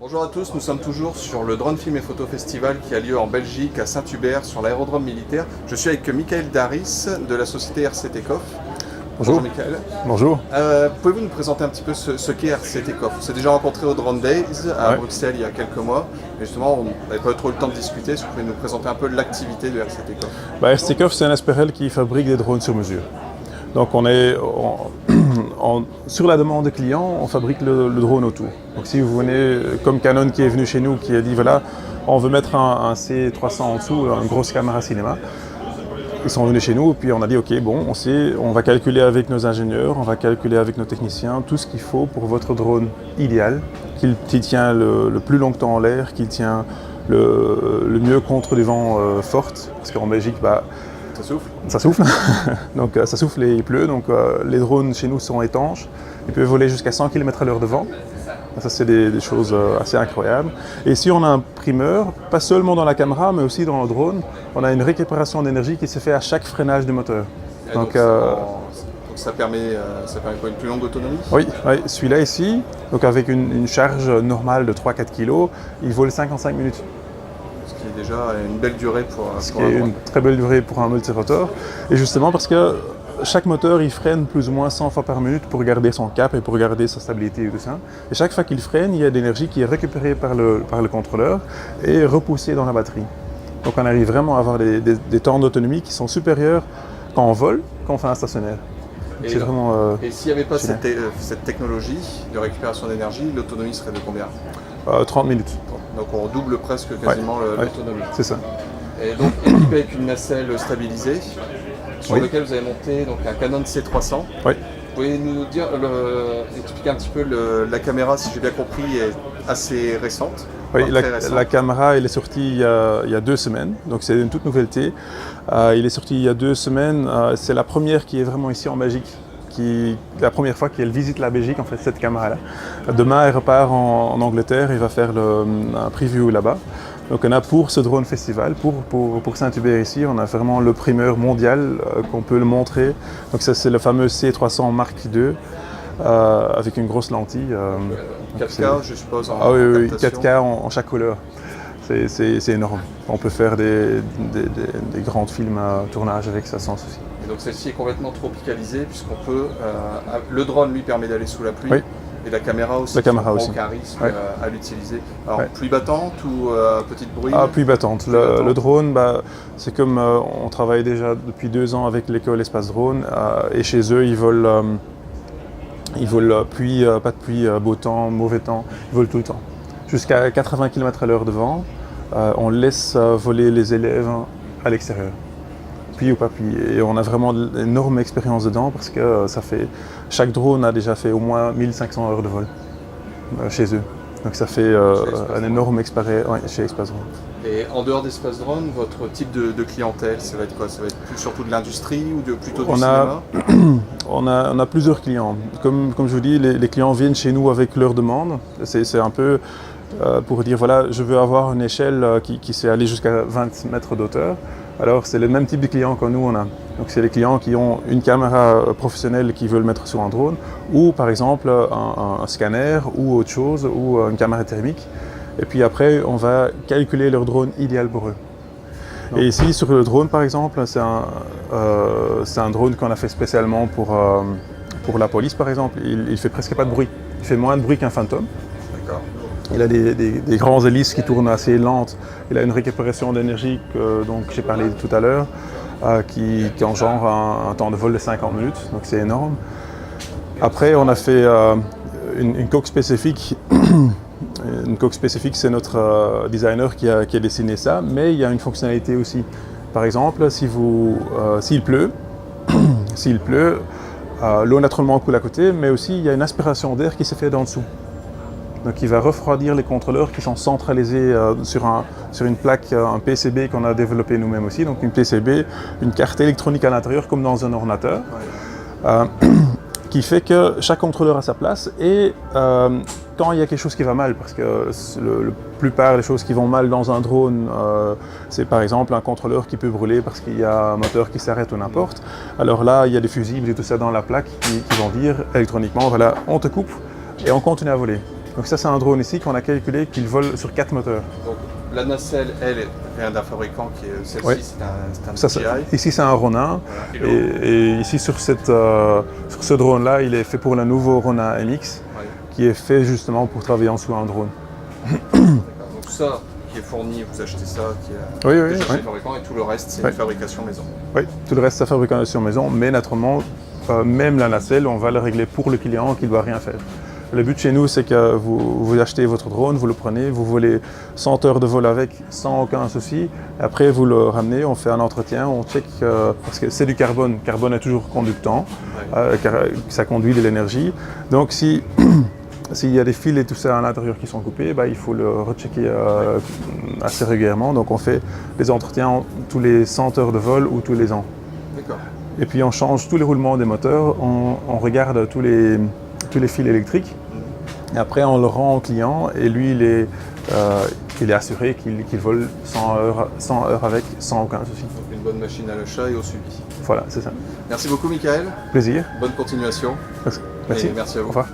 Bonjour à tous, nous sommes toujours sur le Drone Film et Photo Festival qui a lieu en Belgique, à Saint-Hubert, sur l'aérodrome militaire. Je suis avec Michael Daris de la société RC Takeoff. Bonjour. Bonjour Michael. Bonjour. Pouvez-vous nous présenter un petit peu ce qu'est RC Takeoff? On s'est déjà rencontré au Drone Days à Bruxelles il y a quelques mois. Et justement, on n'avait pas trop le temps de discuter. Est-ce que vous pouvez nous présenter un peu l'activité de RC Takeoff? RC Takeoff, c'est un SPRL qui fabrique des drones sur mesure. Donc sur la demande des clients, on fabrique le drone autour. Donc si vous venez, comme Canon qui est venu chez nous, qui a dit voilà, on veut mettre un C300 en dessous, une grosse caméra cinéma. Ils sont venus chez nous et puis on a dit ok, bon, on va calculer avec nos ingénieurs, on va calculer avec nos techniciens tout ce qu'il faut pour votre drone idéal, qu'il tient le plus longtemps en l'air, qu'il tient le mieux contre les vents fortes, parce qu'en Belgique, ça souffle. Ça souffle, donc ça souffle et il pleut, donc les drones chez nous sont étanches, ils peuvent voler jusqu'à 100 km/h de vent. Ça c'est des choses assez incroyables. Et ici on a un primeur, pas seulement dans la caméra mais aussi dans le drone, on a une récupération d'énergie qui se fait à chaque freinage du moteur. Donc ça permet quoi, une plus longue autonomie? Oui, celui-là ici, donc avec une charge normale de 3-4 kg, il vole 55 minutes. Ce qui est déjà une belle durée pour Ce qui est une très belle durée pour un multirotor. Et justement parce que chaque moteur il freine plus ou moins 100 fois par minute pour garder son cap et pour garder sa stabilité et tout ça. Et chaque fois qu'il freine, il y a de l'énergie qui est récupérée par le contrôleur et repoussée dans la batterie. Donc on arrive vraiment à avoir des temps d'autonomie qui sont supérieurs quand on vole, quand on fait un stationnaire. Et s'il n'y avait pas cette technologie de récupération d'énergie, l'autonomie serait de combien? 30 minutes. Donc on double presque quasiment l'autonomie. C'est ça. Et donc équipé avec une nacelle stabilisée, sur lequel vous avez monté donc, un Canon C300. Oui. Vous pouvez nous dire, expliquer un petit peu la caméra, si j'ai bien compris, est assez récente. Oui, la caméra elle est sortie il y a 2 semaines, donc c'est une toute nouveauté. Il est sorti il y a 2 semaines, c'est la première qui est vraiment ici en Belgique. La première fois qu'elle visite la Belgique, en fait, cette caméra-là. Demain, elle repart en Angleterre, il va faire un preview là-bas. Donc on a pour ce drone festival, pour Saint-Hubert ici, on a vraiment le primeur mondial qu'on peut le montrer. Donc ça c'est le fameux C300 Mark II avec une grosse lentille. 4K je suppose en oui, 4K en chaque couleur. C'est énorme. On peut faire des grands films à tournage avec ça sans souci. Et donc celle-ci est complètement tropicalisée puisqu'on peut, le drone lui permet d'aller sous la pluie. Oui. Et la caméra aussi, aucun risque à l'utiliser. Alors, pluie battante ou petite bruine? Pluie battante. Le drone, c'est comme on travaille déjà depuis 2 ans avec l'école Espace Drone et chez eux, ils volent pluie, pas de pluie, beau temps, mauvais temps, ils volent tout le temps. Jusqu'à 80 km/h de vent, on laisse voler les élèves à l'extérieur. Pluie ou pas pluie. Et on a vraiment une énorme expérience dedans parce que chaque drone a déjà fait au moins 1500 heures de vol chez eux. Donc ça fait une énorme expérience chez Espace Drone. Et en dehors d'Espace Drone, votre type de clientèle, ça va être quoi? Ça va être surtout de l'industrie ou plutôt du cinéma? On a plusieurs clients. Comme je vous dis, les clients viennent chez nous avec leurs demandes. C'est un peu pour dire voilà, je veux avoir une échelle qui sait aller jusqu'à 20 mètres d'auteur. Alors c'est le même type de clients que nous on a. Donc c'est les clients qui ont une caméra professionnelle qui veulent mettre sur un drone ou par exemple un scanner ou autre chose ou une caméra thermique. Et puis après on va calculer leur drone idéal pour eux. Et ici sur le drone par exemple, c'est un drone qu'on a fait spécialement pour la police par exemple. Il fait presque pas de bruit. Il fait moins de bruit qu'un Phantom. D'accord. Il a des grands hélices qui tournent assez lentes. Il a une récupération d'énergie dont j'ai parlé tout à l'heure, qui engendre un temps de vol de 50 minutes, donc c'est énorme. Après, on a fait une coque spécifique. Une coque spécifique, c'est notre designer qui a dessiné ça, mais il y a une fonctionnalité aussi. Par exemple, s'il pleut, l'eau naturellement coule à côté, mais aussi il y a une aspiration d'air qui se fait d'en dessous. Donc il va refroidir les contrôleurs qui sont centralisés sur une plaque, un PCB qu'on a développé nous-mêmes aussi. Donc une PCB, une carte électronique à l'intérieur comme dans un ordinateur, qui fait que chaque contrôleur a sa place et quand il y a quelque chose qui va mal, parce que la plupart des choses qui vont mal dans un drone, c'est par exemple un contrôleur qui peut brûler parce qu'il y a un moteur qui s'arrête ou n'importe. Alors là, il y a des fusibles et tout ça dans la plaque qui vont dire électroniquement, voilà, on te coupe et on continue à voler. Donc ça c'est un drone ici qu'on a calculé qu'il vole sur 4 moteurs. Donc la nacelle, elle, vient d'un fabricant qui est celle-ci, Oui. c'est un Ça, DJI. ici c'est un Ronin, Voilà. et ici sur ce drone-là, il est fait pour le nouveau Ronin MX, Ouais. qui est fait justement pour travailler en dessous un drone. D'accord. Donc ça qui est fourni, vous achetez ça, qui est Oui, oui, déjà chez oui. le fabricant, et tout le reste, c'est Oui. une fabrication maison. Oui, tout le reste c'est fabrication maison, mais naturellement, même la nacelle, on va le régler pour le client qui ne doit rien faire. Le but chez nous, c'est que vous achetez votre drone, vous le prenez, vous volez 100 heures de vol avec sans aucun souci. Après, vous le ramenez, on fait un entretien, on check, parce que c'est du carbone. Le carbone est toujours conductant, car ça conduit de l'énergie. Donc, s'il y a des fils et tout ça à l'intérieur qui sont coupés, il faut le rechecker assez régulièrement. Donc, on fait des entretiens tous les 100 heures de vol ou tous les ans. D'accord. Et puis, on change tous les roulements des moteurs, on regarde tous les fils électriques. Et après, on le rend au client et lui, il est assuré qu'il vole 100 heures avec sans aucun souci. Donc une bonne machine à l'achat et au suivi. Voilà, c'est ça. Merci beaucoup, Michael. Plaisir. Bonne continuation. Merci. Et merci à vous. Au revoir.